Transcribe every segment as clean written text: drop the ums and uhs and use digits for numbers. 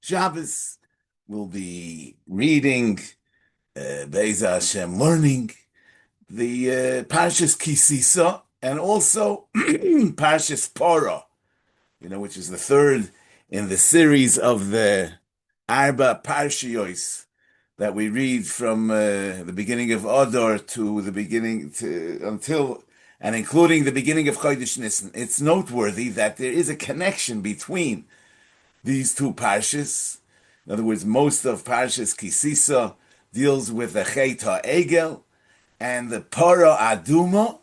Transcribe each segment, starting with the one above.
Shabbos. We'll be reading, Be'ez Hashem, learning the Parshas Ki Sisa and also Parshas Parah, which is the third in the series of the Arba Parshiyos that we read from the beginning of Adar to the beginning to until and including the beginning of Chodesh Nisan. It's noteworthy that there is a connection between these two parshas. In other words, most of Parshas Ki Sisa deals with the Chet HaEgel, and the Parah Aduma,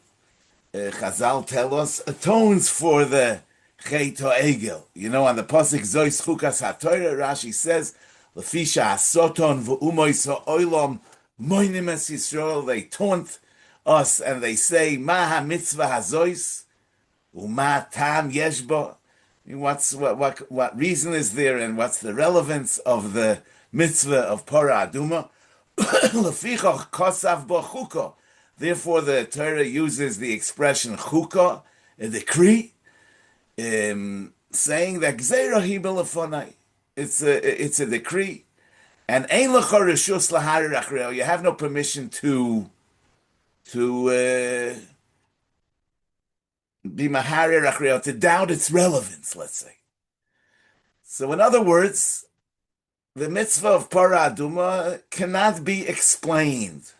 Chazal tell us, atones for the Chet HaEgel. On the pasuk Zois Chukas HaTorah, Rashi says, Lefisha HaSoton v'umois ha'olam moinim es Yisrael. They taunt us and they say, Ma ha-mitzvah hazois u'ma tam yeshba. What reason is there, and what's the relevance of the mitzvah of Parah Aduma? Lefichach kosav bo chuka. Therefore, the Torah uses the expression chuka, a decree, saying that gzeira hi b'lefonai. It's a decree, and ein lecha reshus laharir achreo. You have no permission to be maharir achreo, to doubt its relevance. Let's say. So, in other words, the mitzvah of Parah Aduma cannot be explained.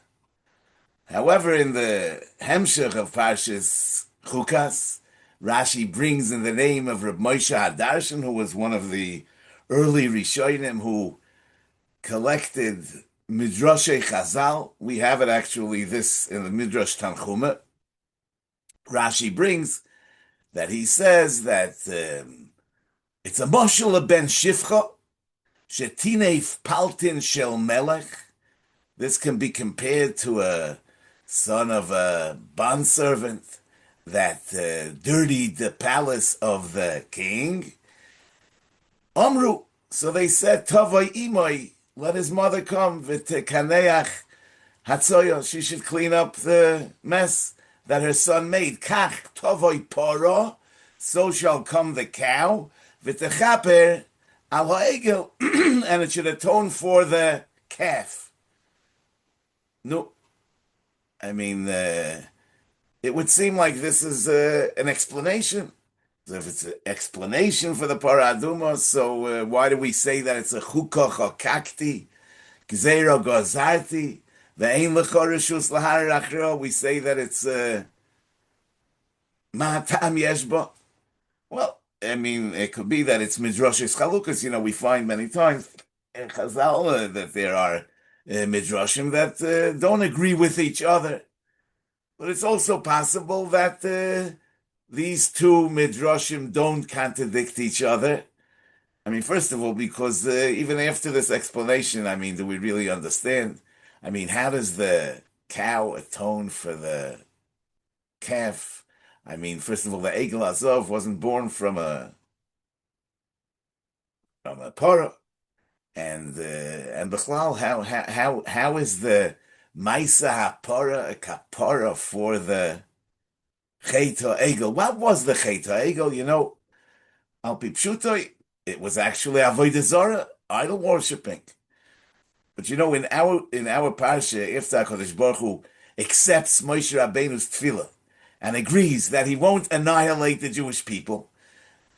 However, in the Hemshech of Parshas Chukas, Rashi brings in the name of Reb Moshe Hadarshan, who was one of the early Rishonim who collected Midrashei Chazal. We have it actually this in the Midrash Tanchuma. Rashi brings that he says that it's a moshel ben shifcha shetinef paltin shel melech. This can be compared to a son of a bondservant that dirtied the palace of the king. Amru, so they said, Tavai imoi, let his mother come, v'tekaneach hatzoya, she should clean up the mess that her son made. Kach Tavai para, so shall come the cow, v'techaper al ha'egel, and it should atone for the calf. No, I mean, it would seem like this is an explanation. So if it's an explanation for the Parah Aduma, so why do we say that it's a chukah chakakti, gzeira gozarti, ve'ein lecha reshus laharir achreo? We say that it's ma'atam yeshba. Well, I mean, it could be that it's midrashis chalukas. We find many times in Chazal that there are midrashim that don't agree with each other. But it's also possible that these two midrashim don't contradict each other. I mean, first of all, because even after this explanation, I mean, do we really understand? I mean, how does the cow atone for the calf? I mean, first of all, the Egel Azov wasn't born from a parah, and Bechlal, how is the Maisa HaPara a kapara for the Chet HaEgel? What was the Chet HaEgel? Al Pi Pshutoi, it was actually Avodah Zarah, idol worshipping. But in our parsha, after HaKadosh Baruch Hu accepts Moshe Rabbeinu's tefillah and agrees that he won't annihilate the Jewish people,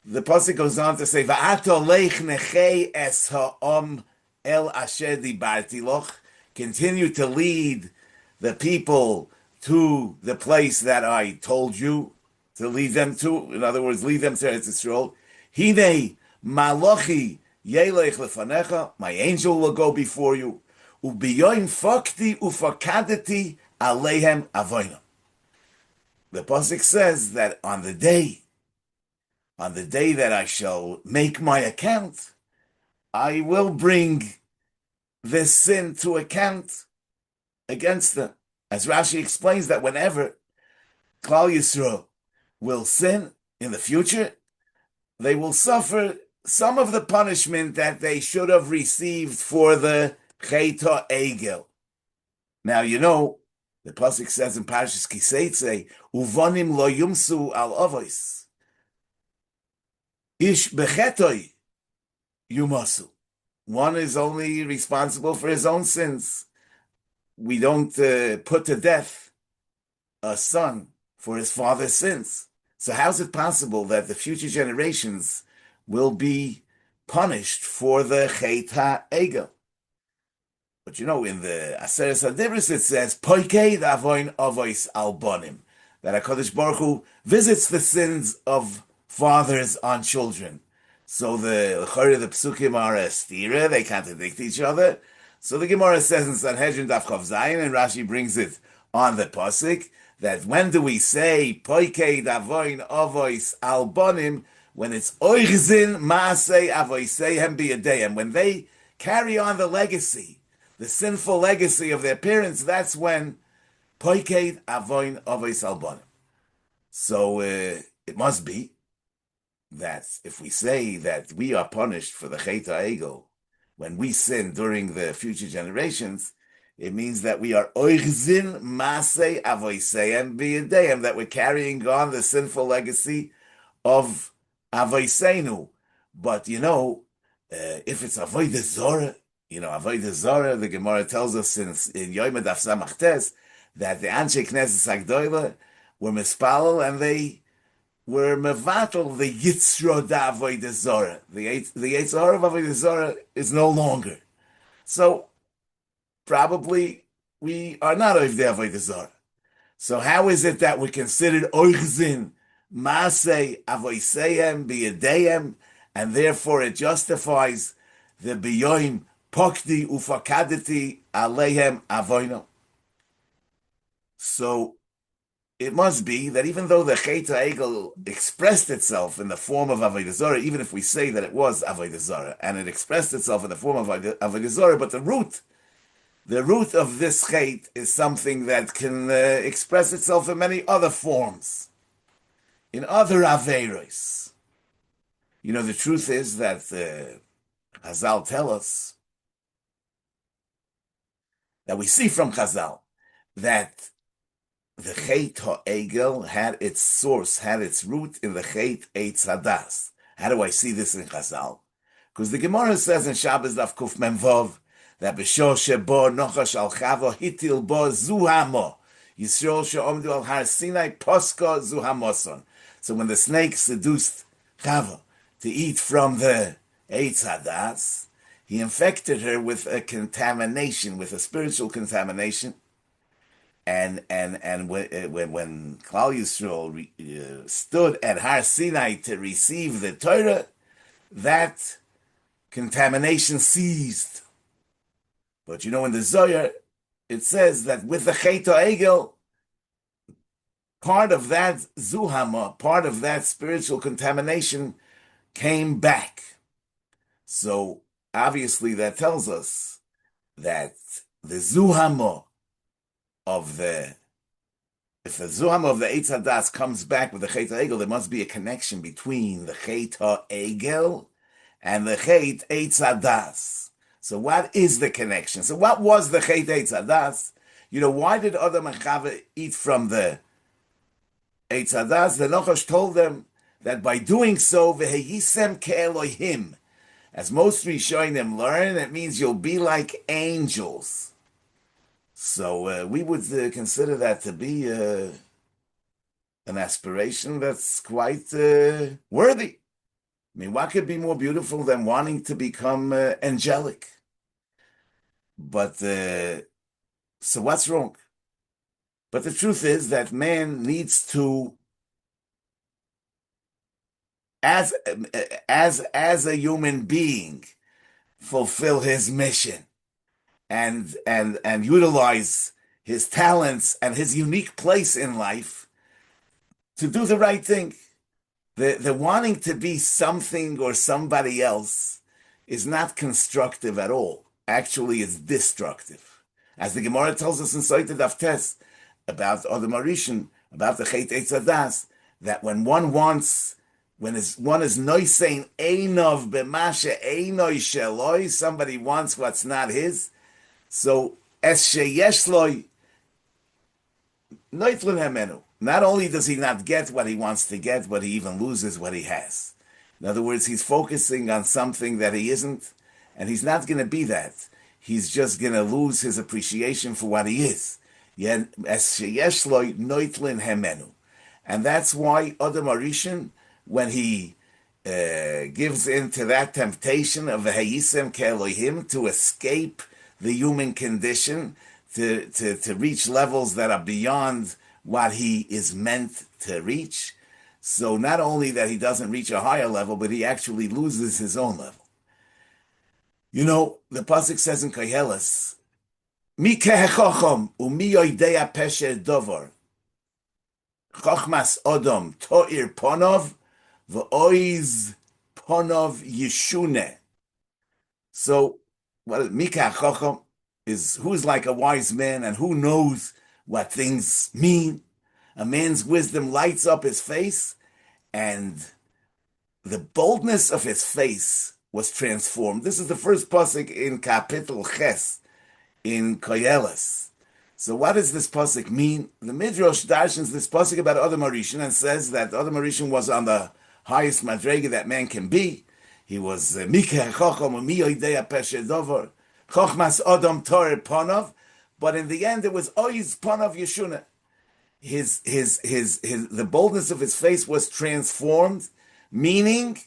the pasuk goes on to say, "Va'ato leich nechei es ha'om el asher dibarti loch." Continue to lead the people to the place that I told you to lead them to. In other words, lead them to Eretz Yisrael. Hine malachi yelech lefanecha. My angel will go before you. Ubiyoim fakti ufakadati aleihem avoinam. The pasuk says that on the day that I shall make my account, I will bring this sin to account against them. As Rashi explains that whenever Klal Yisrael will sin in the future, they will suffer some of the punishment that they should have received for the Chet HaEgel. Now, the pasuk says in Parshas Ki Seitze, Uvonim lo yumsu al avos. Ish bechetoi yumasu. one is only responsible for his own sins. We don't put to death a son for his father's sins. So how is it possible that the future generations will be punished for the Chet HaEgel? But in the Aseret Adibris it says, Poikei Avoin Avois Albonim, that HaKadosh Baruch Hu visits the sins of fathers on children. So the Psukim are a stira, they contradict each other. So the Gemara says in Sanhedrin Daf Chav Zayin, and Rashi brings it on the Pasuk, that when do we say, Poikei Avoin Avois Albonim, when it's Oichzin Maasei Avoiseihem Biyadeihem, when they carry on the legacy, the sinful legacy of their parents, that's when poiked avoin avos albonim. So it must be that if we say that we are punished for the Chet HaEgel when we sin during the future generations, it means that we are oichzin masei avoiseim b'yedeim, that we're carrying on the sinful legacy of avoiseinu. But if it's avodah zorah, avodah zarah, the Gemara tells us in Yom Daf Samach Tes that the Anshe Knesset Agdoila were mispalel and they were mevatel the yitzro da avodah zarah. The yitzro of avodah zarah is no longer. So probably we are not of the avodah zarah. So how is it that we're considered oichzin masei avoiseihem biyadeihem, and therefore it justifies the biyoim Pokdi ufakaditi aleihem avoino. So it must be that even though the Chet HaEgel expressed itself in the form of Avodah Zarah, even if we say that it was Avodah Zarah, and it expressed itself in the form of Avodah Zarah, but the root of this Chet is something that can express itself in many other forms, in other Aveiros. The truth is that Chazal tell us that we see from Chazal that the Chet HaEgel had its source, had its root in the Chet Eitz Hadas. How do I see this in Chazal? Because the Gemara says in Shabbos Daf Kuf Memvov that B'shor shebo nochash al chavo hitil bo zuhamo Yisrael she'omdu al har Sinai posko zuhamoson. So when the snake seduced Chava to eat from the Eitz Hadas, he infected her with a contamination, with a spiritual contamination, and when Klal Yisrael stood at Har Sinai to receive the Torah, that contamination ceased. But in the Zohar, it says that with the Chet HaEgel, part of that zuhama, part of that spiritual contamination came back. So obviously, that tells us that the zuhama if the zuhama of the Eitz Hadas comes back with the Chet HaEgel, there must be a connection between the Chet HaEgel and the Chet Eitz Hadas. So what is the connection? So what was the Chet Eitz Hadas? Why did Adam and Chava eat from the Eitz Hadas? The Nochash told them that by doing so, v'heyisem ke'elohim, as most Rishonim learn, it means you'll be like angels. So we would consider that to be an aspiration that's quite worthy. I mean, what could be more beautiful than wanting to become angelic? But so what's wrong? But the truth is that man needs to, as a human being, fulfill his mission and utilize his talents and his unique place in life to do the right thing. The wanting to be something or somebody else is not constructive at all. Actually, it's destructive. As the Gemara tells us in Sotah Daf Tes about Adam Arishan, about the Chet Eitz Hadas, that when one wants, one is noisein einov b'mashe einoi sheloi, somebody wants what's not his, so es sheyesh loi noitlin hemenu. Not only does he not get what he wants to get, but he even loses what he has. In other words, he's focusing on something that he isn't, And he's not going to be that. He's just going to lose his appreciation for what he is. And that's why Adam Arishan, when he gives in to that temptation of Hayisem Ke'Elohim to escape the human condition, to reach levels that are beyond what he is meant to reach. So not only that he doesn't reach a higher level, but he actually loses his own level. You know, the pasuk says in Koheles, "Mi kehechacham u'mi yoidei pesher dover, chachmas odom to'ir ponov v'oiz ponov yishune." So, well, mi kehechacham is who's like a wise man and who knows what things mean. A man's wisdom lights up his face, and the boldness of his face was transformed. This is the first pasuk in Kapitel Ches in Koheles. So what does this pasuk mean? The Midrash darshans this pasuk about Adam Arishan and says that Adam Arishan was on the highest madrega that man can be. He was Mikeh Chacham Mi Yoidei Pesher Dover Chochmas Adam Torah Ponov, but in the end it was Oiz Ponov Yeshuna. The boldness of his face was transformed, meaning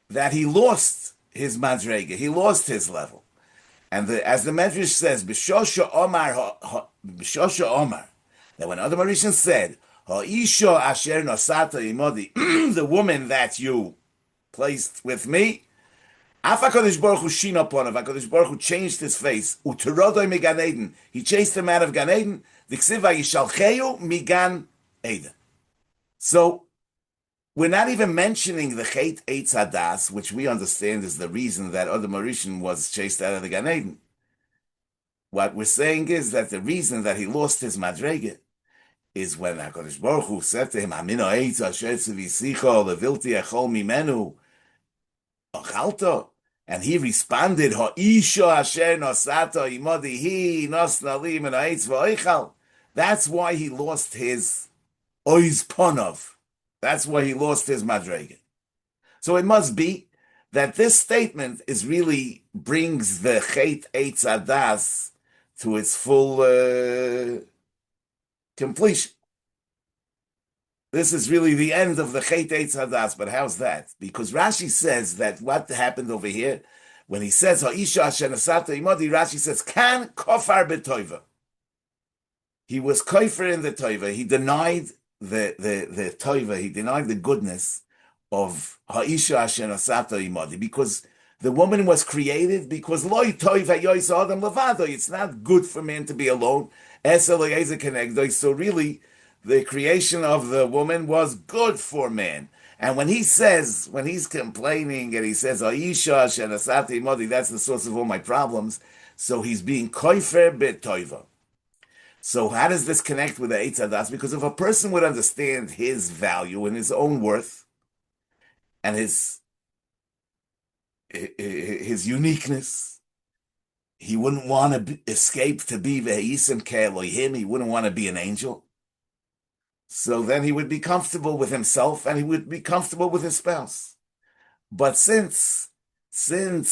that he lost his madrega, he lost his level. And as the Medrash says, B'shosha Omar, that when Adam Arishan said, Ha'isha asher nosata imodi, the woman that you placed with me, Af HaKadosh Baruch Hu shin upon him, HaKadosh Baruch Hu changed his face, Uterodoi mi Gan Eden, he chased him out of Gan Eden, D'ksiv Vayishalcheu mi Gan Eden. So, we're not even mentioning the Chet Eitz Hadas, which we understand is the reason that Adam Arishan was chased out of the Gan Eden. What we're saying is that the reason that he lost his madrega is when HaKadosh Baruch Hu said to him, Hamino Eitz Asher Tzivisicho Levilti Echol Mimenu Ochalto, and he responded, Ha'isha Asher Nosato Imodi Hi Nosna Li Min Ha'etz V'Oichal. That's why he lost his Oiz Ponov. That's why he lost his madrega. So it must be that this statement is really brings the Chet Eitz Hadas to its full completion. This is really the end of the Chet Eitz Hadas, but how's that? Because Rashi says that what happened over here, when he says Ha'isha Asher Nasata Imodi, Rashi says, Kan kofar b'toiva. He was kofer in the toiva. He denied the toiva, he denied the goodness of Ha'isha Asher Nasata Imodi, because the woman was created because loy toiva yois adam levado. It's not good for man to be alone. So really, the creation of the woman was good for man. And when he's complaining and he says Ha'isha Asher Nasata Imodi, that's the source of all my problems. So he's being kofer b'toiva. So how does this connect with the Eitz Hadas? Because if a person would understand his value and his own worth and his uniqueness, he wouldn't want to escape to be V'Hayisem Ke'Elohim. He wouldn't want to be an angel. So then he would be comfortable with himself and he would be comfortable with his spouse. But since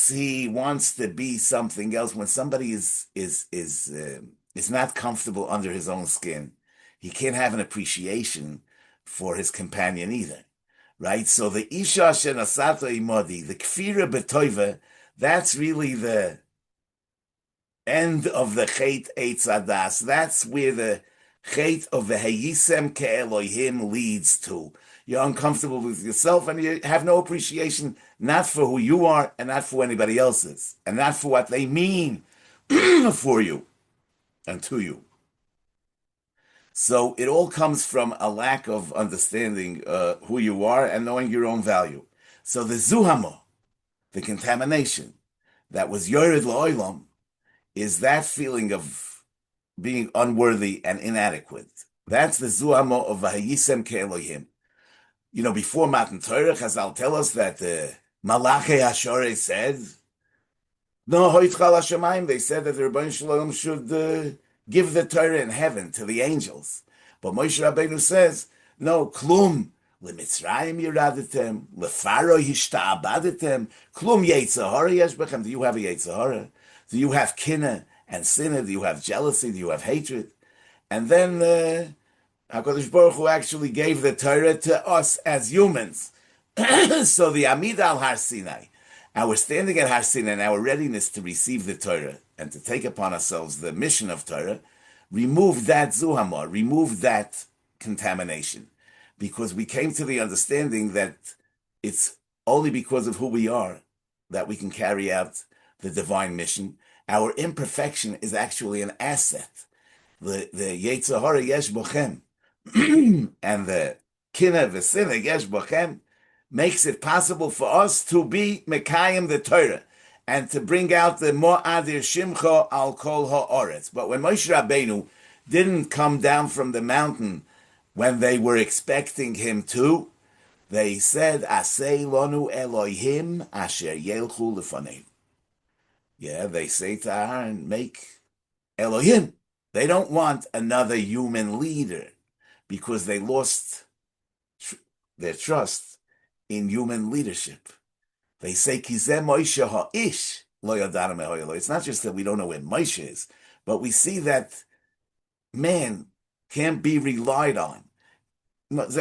he wants to be something else, when somebody is not comfortable under his own skin, he can't have an appreciation for his companion either, right? So the Isha Asher Nasato Imodi, the Kfira B'Toiva, that's really the end of the Chet Eitz Hadas. That's where the Chet of the Hayisem Ke'Elohim leads to. You're uncomfortable with yourself and you have no appreciation, not for who you are and not for anybody else's, and not for what they mean for you and to you. So it all comes from a lack of understanding who you are and knowing your own value. So the zuhamo, the contamination that was yored la'olam, is that feeling of being unworthy and inadequate. That's the zuhamo of V'Hayisem Ke'Elohim. You know, before Matan Torah, Chazal tell us that Malachi Ashore said, no, Hoitchal Hashemayim, they said that the Rebbeinu Shalom should give the Torah in heaven to the angels. But Moshe Rabbeinu says, no, Klum, Lemitzrayim yiradatem, lefaro hishta'abadetem, klum yetzahara yesh bechem. Do you have a yetzahara? Do you have kinna and sinna? Do you have jealousy? Do you have hatred? And then HaKadosh Baruch Hu actually gave the Torah to us as humans. So the Amida al Har Sinai, our standing at Har Sinai and our readiness to receive the Torah and to take upon ourselves the mission of Torah, remove that zuhamah, remove that contamination, because we came to the understanding that it's only because of who we are that we can carry out the divine mission. Our imperfection is actually an asset. The Yetzirah yesh bochem and the Kina v'Sina yesh bochem makes it possible for us to be Mekayim the Torah and to bring out the Mo'adir Shimcha al Kol Ha'oretz. But when Moshe Rabbeinu didn't come down from the mountain when they were expecting him to, they said, Asei lonu Elohim asher yelchu lefaneim. Yeah, they say to Aaron, make Elohim. They don't want another human leader because they lost their trust in human leadership. They say, Kizeh Moshe ha'ish lo yadarim ehoyelo. It's not just that we don't know where Moshe is, but we see that man can't be relied on. They want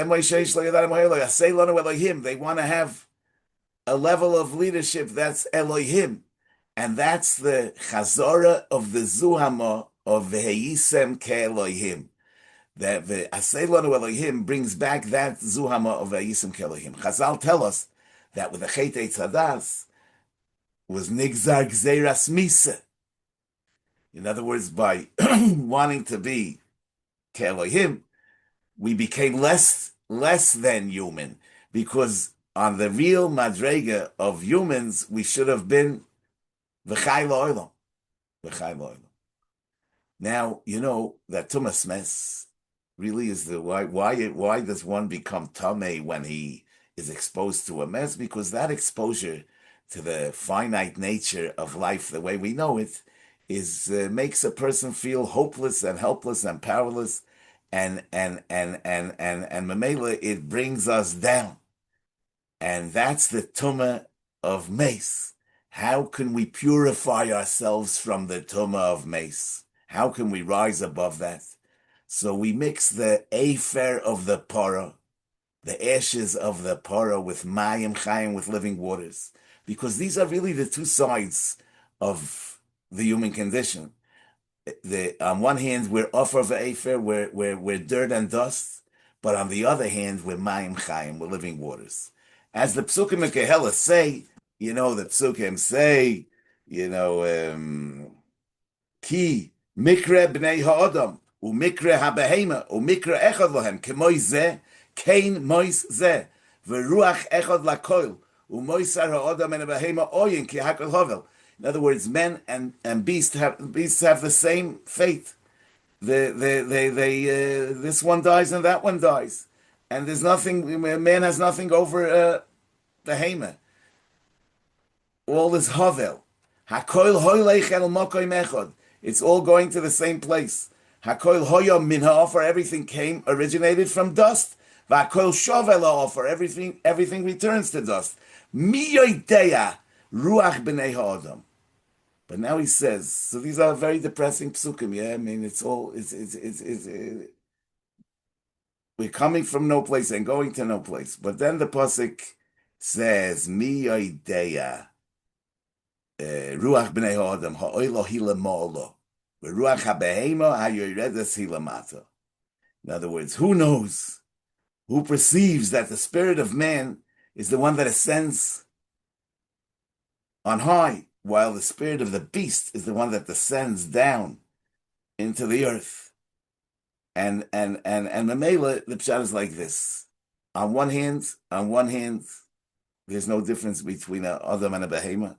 to have a level of leadership that's Elohim. And that's the chazora of the zuhama of Veheyisem Ke'Elohim. That the Aseilonu Elohim brings back that zuhama of Veheyisem Ke'Elohim. Chazal tell us that with the Chet Eitzadas was Nigzar Gzeiras Misa. In other words, by wanting to be Ke'Elohim, we became less than human, because on the real madrega of humans, we should have been V'chai lo'olam. V'chai lo'olam. Now, you know that Tumas Mes really is the why does one become Tameh when he is exposed to a mess? Because that exposure to the finite nature of life, the way we know it, is makes a person feel hopeless and helpless and powerless, and Mamela, it brings us down. And that's the Tumah of Mace. How can we purify ourselves from the Tumah of Mace? How can we rise above that? So we mix the Afer of the Parah, the ashes of the Parah, with Mayim Chayim, with living waters. Because these are really the two sides of the human condition. On one hand, we're offer of Afer, we're dirt and dust, but on the other hand, we're Mayim Chayim, we're living waters. As the Psukim and Kehelah say, you know, the Psukim say, you know, Ki mikre b'nei ha'adam, u'mikre ha'behema, u'mikre echad lohem, k'moy zeh, kein mois zeh, v'ruach echad lakoil, u'moisar ha'adam and ha'behema oyin ki hakol hovel. In other words, men and beasts have the same fate. This one dies and that one dies, and there's nothing. Man has nothing over behema. All is havel. Hakoil hoylech el mokoy mechod. It's all going to the same place. Hakoil hoyom min ha'ofer. Everything originated from dust. Vakoil shovel ha'ofer. Everything returns to dust. Mi yodeya ruach b'nei ha'adam. But now he says, so these are very depressing psukim. Yeah, I mean, we're coming from no place and going to no place. But then the pasuk says, Mi yodeya. Ruach b'nei ha'adam ha'oilo hila ma'olo v'ruach ha'behema ha'yoredes hila mata. In other words, who knows, who perceives that the spirit of man is the one that ascends on high, while the spirit of the beast is the one that descends down into the earth. And Mamela, the pshat is like this. On one hand, there's no difference between an adam and a behema.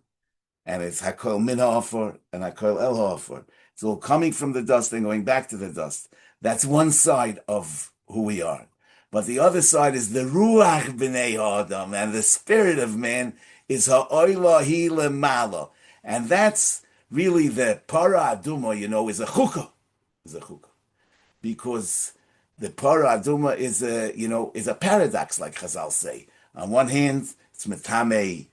And it's Hakol Min Ha'ofer and Hakol El Ha'ofer. It's all coming from the dust and going back to the dust. That's one side of who we are. But the other side is the Ruach B'nei Ha'adam, and the spirit of man is Ha'oila Hi Lemala. And that's really the Parah Aduma, you know, is a chukah. Because The Parah Aduma is a paradox, like Chazal say. On one hand, it's Metame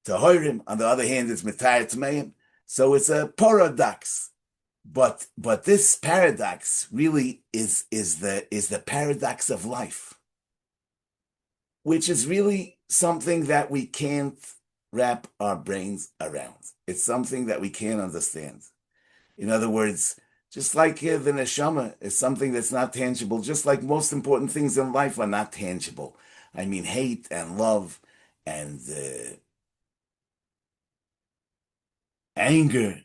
Tahorim. On the other hand, it's Metayr Tmeim. So it's a paradox. But this paradox really is the paradox of life, which is really something that we can't wrap our brains around. It's something that we can't understand. In other words, just like the neshama is something that's not tangible, just like most important things in life are not tangible. I mean, hate and love and anger,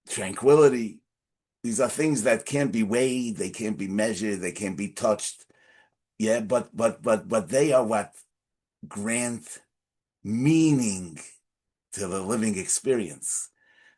tranquility. These are things that can't be weighed, they can't be measured, they can't be touched. Yeah, but they are what grant meaning to the living experience.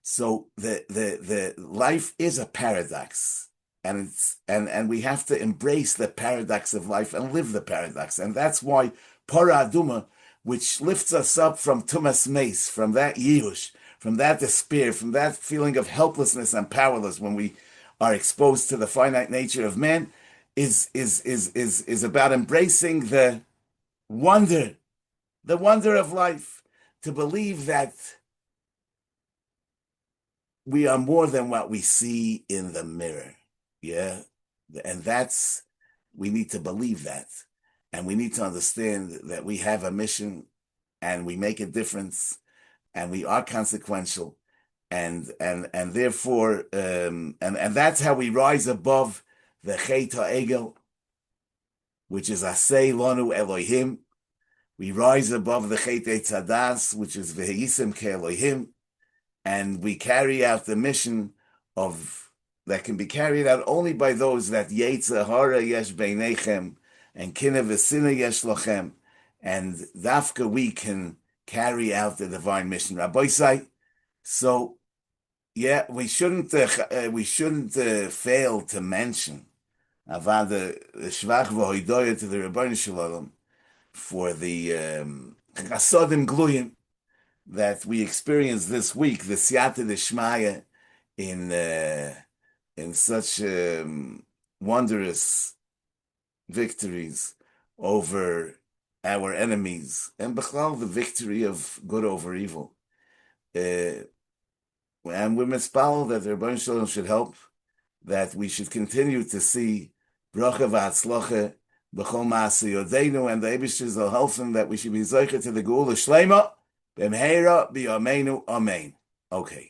So the life is a paradox, and we have to embrace the paradox of life and live the paradox. And that's why Parah Aduma, which lifts us up from Tumas Mace, from that yirush, from that despair, from that feeling of helplessness and powerless when we are exposed to the finite nature of man, is about embracing wonder, the wonder of life, to believe that we are more than what we see in the mirror. Yeah. And we need to believe that. And we need to understand that we have a mission and we make a difference and we are consequential. And therefore, and that's how we rise above the Chet HaEgel, which is Asay Lanu Elohim. We rise above the Chet Eitzadas, which is Vehisim Ke Elohim, and we carry out the mission of that can be carried out only by those that Yetzer Hara Yesh Beinechem and Kina V'Sina Yesh Lochem, and Dafka we can carry out the divine mission. Rabbi Say, so yeah, we shouldn't fail to mention Avad the Shvach V'Hoidoya to the Rebbeinu Shalom for the Chasodim Gluyim that we experienced this week, the Siyata Deshmaya, in such wondrous victories over our enemies, and Bechlal, the victory of good over evil. And we're mispal that the Rebbeinu Shalom should help, that we should continue to see bracha v'atzlocha b'chol ma'aseh yodeinu, and the Eibishter will help him that we should be zeicher to the Geula Shleima b'mheira b'yameinu amen. Okay.